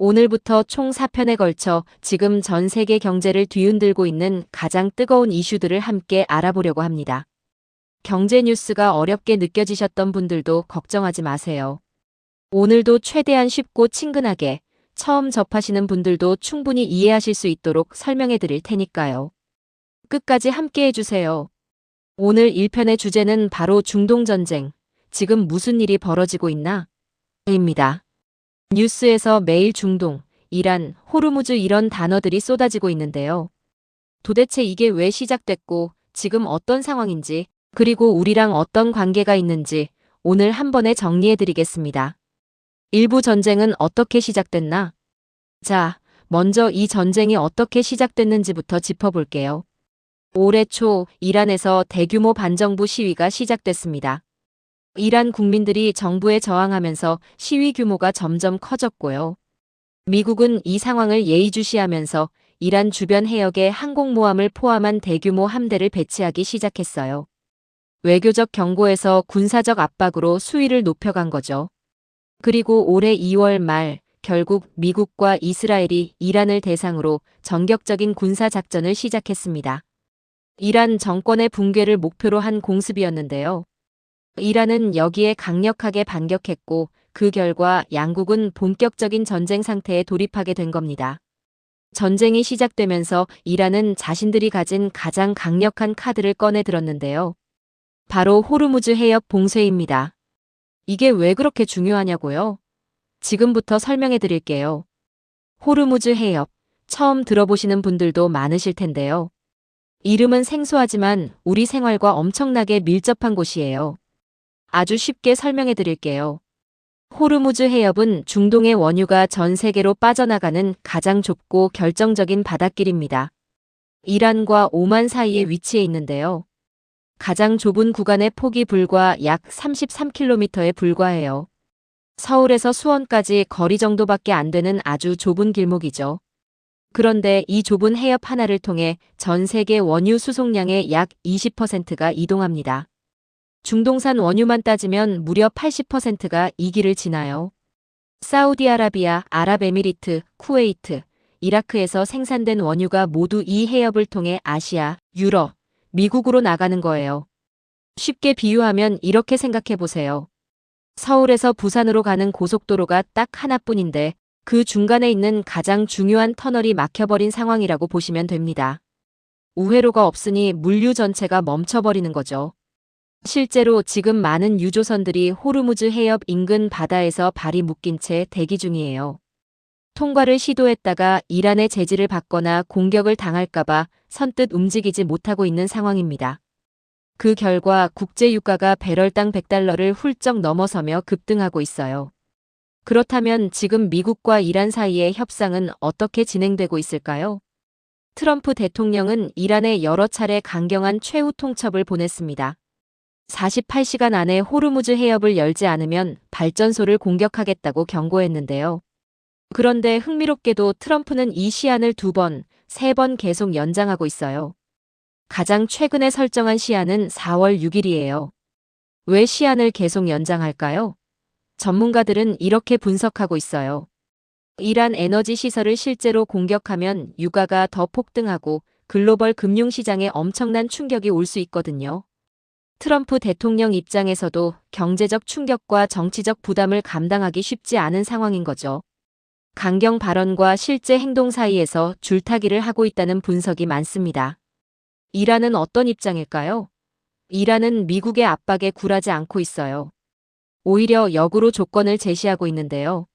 오늘부터 총 4편에 걸쳐 지금 전 세계 경제를 뒤흔들고 있는 가장 뜨거운 이슈들을 함께 알아보려고 합니다. 경제 뉴스가 어렵게 느껴지셨던 분들도 걱정하지 마세요. 오늘도 최대한 쉽고 친근하게 처음 접하시는 분들도 충분히 이해하실 수 있도록 설명해 드릴 테니까요. 끝까지 함께 해주세요. 오늘 1편의 주제는 바로 중동전쟁. 지금 무슨 일이 벌어지고 있나? 입니다. 뉴스에서 매일 중동, 이란, 호르무즈 이런 단어들이 쏟아지고 있는데요. 도대체 이게 왜 시작됐고 지금 어떤 상황인지 그리고 우리랑 어떤 관계가 있는지 오늘 한 번에 정리해드리겠습니다. 일부 전쟁은 어떻게 시작됐나? 자, 먼저 이 전쟁이 어떻게 시작됐는지부터 짚어볼게요. 올해 초 이란에서 대규모 반정부 시위가 시작됐습니다. 이란 국민들이 정부에 저항하면서 시위 규모가 점점 커졌고요. 미국은 이 상황을 예의주시하면서 이란 주변 해역에 항공모함을 포함한 대규모 함대를 배치하기 시작했어요. 외교적 경고에서 군사적 압박으로 수위를 높여간 거죠. 그리고 올해 2월 말 결국 미국과 이스라엘이 이란을 대상으로 전격적인 군사작전을 시작했습니다. 이란 정권의 붕괴를 목표로 한 공습이었는데요. 이란은 여기에 강력하게 반격했고 그 결과 양국은 본격적인 전쟁 상태에 돌입하게 된 겁니다. 전쟁이 시작되면서 이란은 자신들이 가진 가장 강력한 카드를 꺼내 들었는데요. 바로 호르무즈 해협 봉쇄입니다. 이게 왜 그렇게 중요하냐고요? 지금부터 설명해 드릴게요. 호르무즈 해협, 처음 들어보시는 분들도 많으실 텐데요. 이름은 생소하지만 우리 생활과 엄청나게 밀접한 곳이에요. 아주 쉽게 설명해 드릴게요. 호르무즈 해협은 중동의 원유가 전 세계로 빠져나가는 가장 좁고 결정적인 바닷길입니다. 이란과 오만 사이에 위치해 있는데요. 가장 좁은 구간의 폭이 불과 약 33km에 불과해요. 서울에서 수원까지 거리 정도밖에 안 되는 아주 좁은 길목이죠. 그런데 이 좁은 해협 하나를 통해 전 세계 원유 수송량의 약 20%가 이동합니다. 중동산 원유만 따지면 무려 80%가 이 길을 지나요. 사우디아라비아, 아랍에미리트, 쿠웨이트, 이라크에서 생산된 원유가 모두 이 해협을 통해 아시아, 유럽, 미국으로 나가는 거예요. 쉽게 비유하면 이렇게 생각해 보세요. 서울에서 부산으로 가는 고속도로가 딱 하나뿐인데 그 중간에 있는 가장 중요한 터널이 막혀버린 상황이라고 보시면 됩니다. 우회로가 없으니 물류 전체가 멈춰버리는 거죠. 실제로 지금 많은 유조선들이 호르무즈 해협 인근 바다에서 발이 묶인 채 대기 중이에요. 통과를 시도했다가 이란의 제지를 받거나 공격을 당할까봐 선뜻 움직이지 못하고 있는 상황입니다. 그 결과 국제 유가가 배럴당 100달러를 훌쩍 넘어서며 급등하고 있어요. 그렇다면 지금 미국과 이란 사이의 협상은 어떻게 진행되고 있을까요? 트럼프 대통령은 이란에 여러 차례 강경한 최후 통첩을 보냈습니다. 48시간 안에 호르무즈 해협을 열지 않으면 발전소를 공격하겠다고 경고했는데요. 그런데 흥미롭게도 트럼프는 이 시한을 2번, 3번 계속 연장하고 있어요. 가장 최근에 설정한 시한은 4월 6일이에요. 왜 시한을 계속 연장할까요? 전문가들은 이렇게 분석하고 있어요. 이란 에너지 시설을 실제로 공격하면 유가가 더 폭등하고 글로벌 금융시장에 엄청난 충격이 올 수 있거든요. 트럼프 대통령 입장에서도 경제적 충격과 정치적 부담을 감당하기 쉽지 않은 상황인 거죠. 강경 발언과 실제 행동 사이에서 줄타기를 하고 있다는 분석이 많습니다. 이란은 어떤 입장일까요? 이란은 미국의 압박에 굴하지 않고 있어요. 오히려 역으로 조건을 제시하고 있는데요.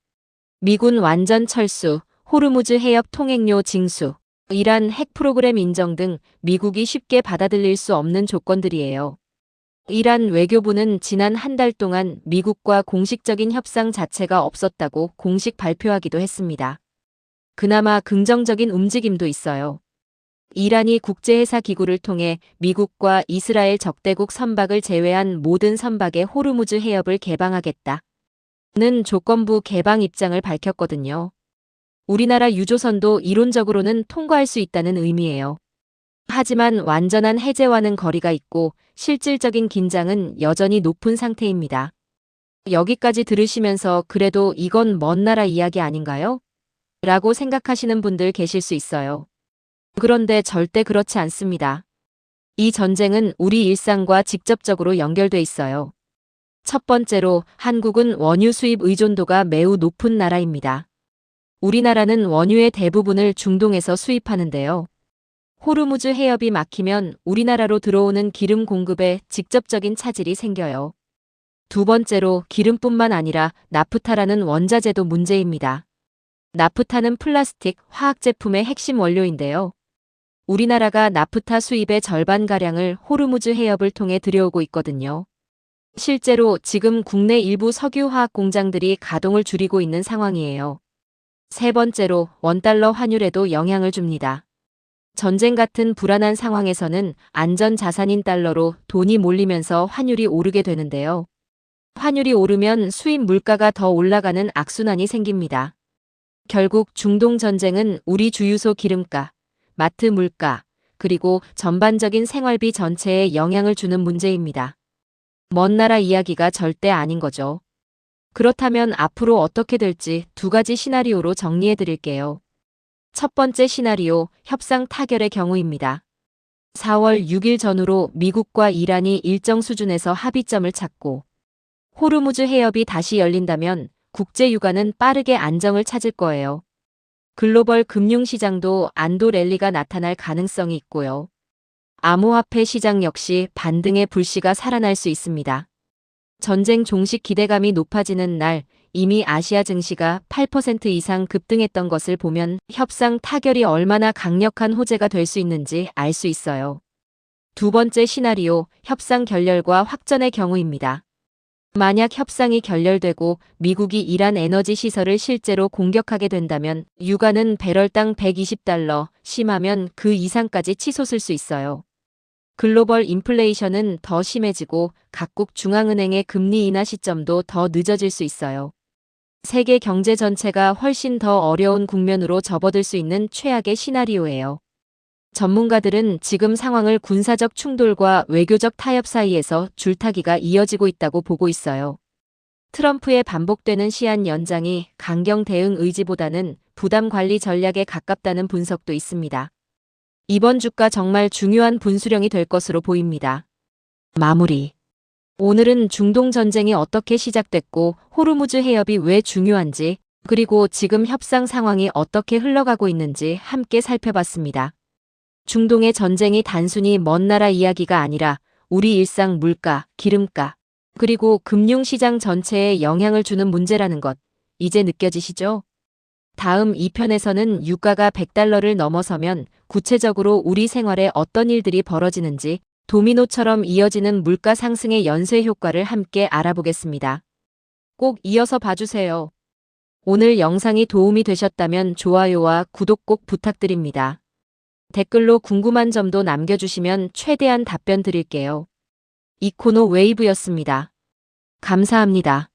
미군 완전 철수, 호르무즈 해협 통행료 징수, 이란 핵 프로그램 인정 등 미국이 쉽게 받아들일 수 없는 조건들이에요. 이란 외교부는 지난 한 달 동안 미국과 공식적인 협상 자체가 없었다고 공식 발표하기도 했습니다. 그나마 긍정적인 움직임도 있어요. 이란이 국제해사 기구를 통해 미국과 이스라엘 적대국 선박을 제외한 모든 선박의 호르무즈 해협을 개방하겠다는 조건부 개방 입장을 밝혔거든요. 우리나라 유조선도 이론적으로는 통과할 수 있다는 의미예요. 하지만 완전한 해제와는 거리가 있고 실질적인 긴장은 여전히 높은 상태입니다. 여기까지 들으시면서 그래도 이건 먼 나라 이야기 아닌가요? 라고 생각하시는 분들 계실 수 있어요. 그런데 절대 그렇지 않습니다. 이 전쟁은 우리 일상과 직접적으로 연결돼 있어요. 첫 번째로 한국은 원유 수입 의존도가 매우 높은 나라입니다. 우리나라는 원유의 대부분을 중동에서 수입하는데요. 호르무즈 해협이 막히면 우리나라로 들어오는 기름 공급에 직접적인 차질이 생겨요. 두 번째로 기름뿐만 아니라 나프타라는 원자재도 문제입니다. 나프타는 플라스틱, 화학 제품의 핵심 원료인데요. 우리나라가 나프타 수입의 절반가량을 호르무즈 해협을 통해 들여오고 있거든요. 실제로 지금 국내 일부 석유화학 공장들이 가동을 줄이고 있는 상황이에요. 세 번째로 원달러 환율에도 영향을 줍니다. 전쟁 같은 불안한 상황에서는 안전 자산인 달러로 돈이 몰리면서 환율이 오르게 되는데요. 환율이 오르면 수입 물가가 더 올라가는 악순환이 생깁니다. 결국 중동 전쟁은 우리 주유소 기름가, 마트 물가, 그리고 전반적인 생활비 전체에 영향을 주는 문제입니다. 먼 나라 이야기가 절대 아닌 거죠. 그렇다면 앞으로 어떻게 될지 두 가지 시나리오로 정리해 드릴게요. 첫 번째 시나리오, 협상 타결의 경우입니다. 4월 6일 전후로 미국과 이란이 일정 수준에서 합의점을 찾고 호르무즈 해협이 다시 열린다면 국제 유가는 빠르게 안정을 찾을 거예요. 글로벌 금융시장도 안도 랠리가 나타날 가능성이 있고요. 암호화폐 시장 역시 반등의 불씨가 살아날 수 있습니다. 전쟁 종식 기대감이 높아지는 날 이미 아시아 증시가 8% 이상 급등했던 것을 보면 협상 타결이 얼마나 강력한 호재가 될 수 있는지 알 수 있어요. 두 번째 시나리오, 협상 결렬과 확전의 경우입니다. 만약 협상이 결렬되고 미국이 이란 에너지 시설을 실제로 공격하게 된다면 유가는 배럴당 120달러, 심하면 그 이상까지 치솟을 수 있어요. 글로벌 인플레이션은 더 심해지고 각국 중앙은행의 금리 인하 시점도 더 늦어질 수 있어요. 세계 경제 전체가 훨씬 더 어려운 국면으로 접어들 수 있는 최악의 시나리오예요. 전문가들은 지금 상황을 군사적 충돌과 외교적 타협 사이에서 줄타기가 이어지고 있다고 보고 있어요. 트럼프의 반복되는 시한 연장이 강경 대응 의지보다는 부담 관리 전략에 가깝다는 분석도 있습니다. 이번 주가 정말 중요한 분수령이 될 것으로 보입니다. 마무리. 오늘은 중동 전쟁이 어떻게 시작됐고 호르무즈 해협이 왜 중요한지 그리고 지금 협상 상황이 어떻게 흘러가고 있는지 함께 살펴봤습니다. 중동의 전쟁이 단순히 먼 나라 이야기가 아니라 우리 일상 물가, 기름가, 그리고 금융시장 전체에 영향을 주는 문제라는 것, 이제 느껴지시죠? 다음 2편에서는 유가가 100달러를 넘어서면 구체적으로 우리 생활에 어떤 일들이 벌어지는지 도미노처럼 이어지는 물가 상승의 연쇄 효과를 함께 알아보겠습니다. 꼭 이어서 봐주세요. 오늘 영상이 도움이 되셨다면 좋아요와 구독 꼭 부탁드립니다. 댓글로 궁금한 점도 남겨주시면 최대한 답변 드릴게요. 이코노 웨이브였습니다. 감사합니다.